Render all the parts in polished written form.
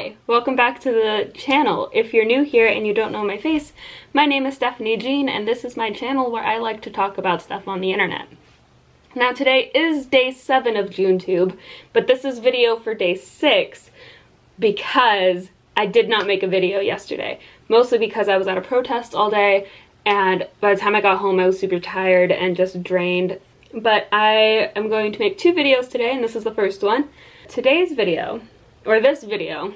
Hi, welcome back to the channel. If you're new here and you don't know my face, my name is Stephanie Jean and this is my channel where I like to talk about stuff on the internet. Now today is day 7 of JuneTube, but this is video for day 6 because I did not make a video yesterday. Mostly because I was at a protest all day and by the time I got home I was super tired and just drained. But I am going to make 2 videos today and this is the first one. Today's video, or this video,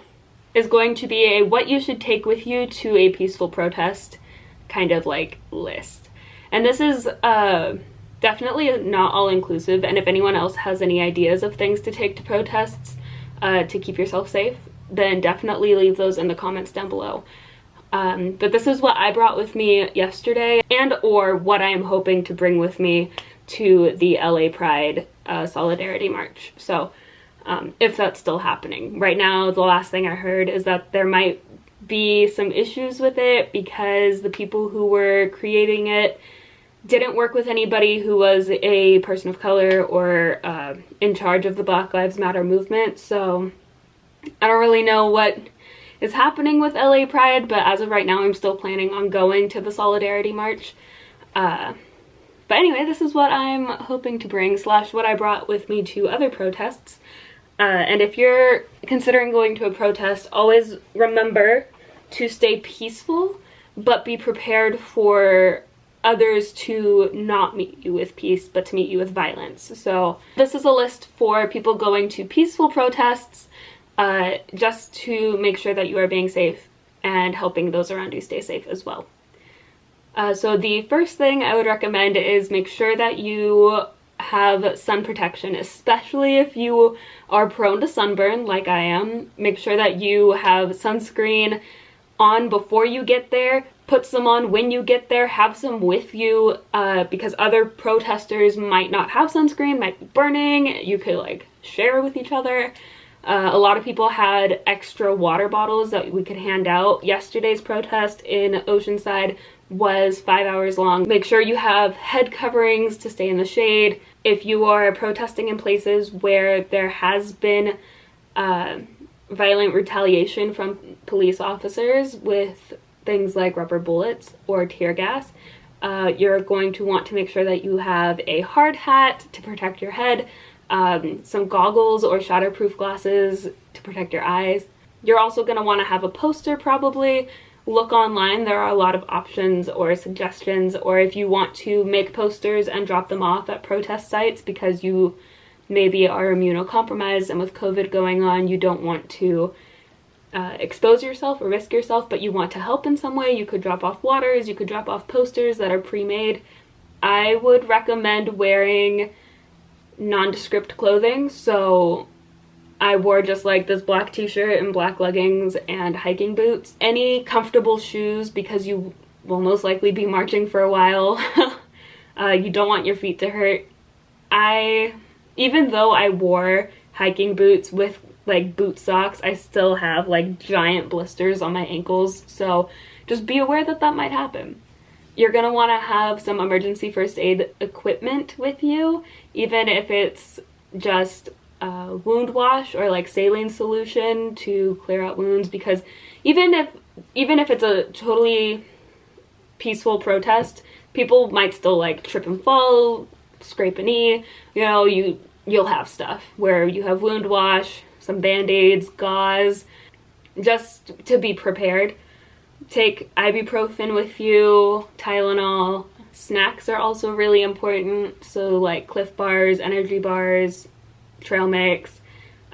is going to be a what you should take with you to a peaceful protest kind of like list. And this is definitely not all-inclusive, and if anyone else has any ideas of things to take to protests to keep yourself safe, then definitely leave those in the comments down below. But this is what I brought with me yesterday, and or what I am hoping to bring with me to the LA Pride Solidarity March. So if that's still happening. Right now, the last thing I heard is that there might be some issues with it because the people who were creating it didn't work with anybody who was a person of color or in charge of the Black Lives Matter movement. So I don't really know what is happening with LA Pride, but as of right now, I'm still planning on going to the Solidarity March. But anyway, this is what I'm hoping to bring, slash what I brought with me to other protests. And if you're considering going to a protest, always remember to stay peaceful, but be prepared for others to not meet you with peace, but to meet you with violence. So this is a list for people going to peaceful protests, just to make sure that you are being safe and helping those around you stay safe as well. So the first thing I would recommend is make sure that you have sun protection, especially if you are prone to sunburn like I am. Make sure that you have sunscreen on before you get there, put some on when you get there, have some with you because other protesters might not have sunscreen, might be burning. You could like share with each other. A lot of people had extra water bottles that we could hand out. Yesterday's protest in Oceanside was 5 hours long. Make sure you have head coverings to stay in the shade. If you are protesting in places where there has been violent retaliation from police officers with things like rubber bullets or tear gas, you're going to want to make sure that you have a hard hat to protect your head, some goggles or shatterproof glasses to protect your eyes. You're also going to want to have a poster probably. Look online, there are a lot of options or suggestions, or if you want to make posters and drop them off at protest sites because you maybe are immunocompromised and with COVID going on you don't want to expose yourself or risk yourself, but you want to help in some way, you could drop off waters, you could drop off posters that are pre-made. I would recommend wearing nondescript clothing, so I wore just like this black t-shirt and black leggings and hiking boots. Any comfortable shoes because you will most likely be marching for a while. You don't want your feet to hurt. Even though I wore hiking boots with like boot socks, I still have like giant blisters on my ankles. So just be aware that that might happen. You're gonna wanna have some emergency first aid equipment with you, even if it's just wound wash or like saline solution to clear out wounds, because even if it's a totally peaceful protest, people might still like trip and fall, scrape a knee. You know, you'll have stuff where you have wound wash, some band-aids, gauze, just to be prepared. Take ibuprofen with you, Tylenol. Snacks are also really important, so like Cliff bars, energy bars, trail mix,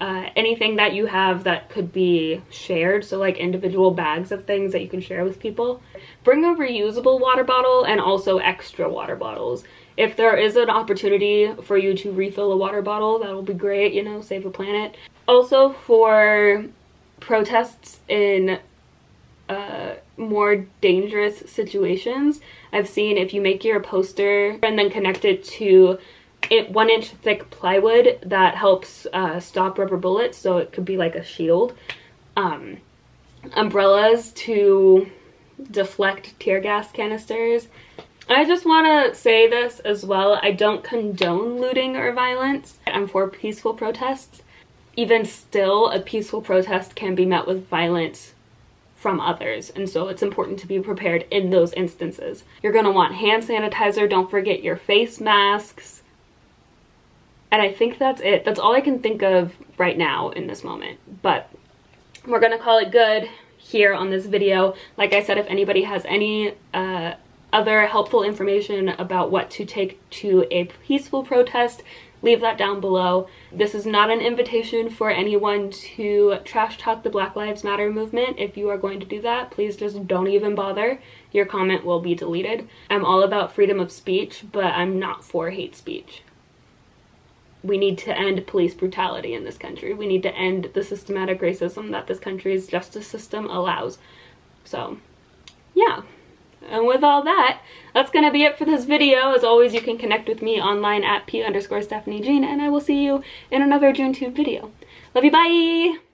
anything that you have that could be shared, so like individual bags of things that you can share with people. Bring a reusable water bottle and also extra water bottles. If there is an opportunity for you to refill a water bottle, that will be great, you know, save the planet. Also for protests in more dangerous situations, I've seen if you make your poster and then connect it to 1-inch thick plywood that helps stop rubber bullets, so it could be like a shield. Umbrellas to deflect tear gas canisters. I just want to say this as well, I don't condone looting or violence. I'm for peaceful protests, even still, a peaceful protest can be met with violence from others, and so it's important to be prepared in those instances. You're going to want hand sanitizer, don't forget your face masks, and I think that's it. That's all I can think of right now in this moment, but we're going to call it good here on this video. Like I said, if anybody has any other helpful information about what to take to a peaceful protest, leave that down below. This is not an invitation for anyone to trash talk the Black Lives Matter movement. If you are going to do that, please just don't even bother. Your comment will be deleted. I'm all about freedom of speech, but I'm not for hate speech. We need to end police brutality in this country. We need to end the systematic racism that this country's justice system allows. So, yeah. And with all that, that's going to be it for this video. As always, you can connect with me online at P_StephanieJean, and I will see you in another JuneTue video. Love you, bye!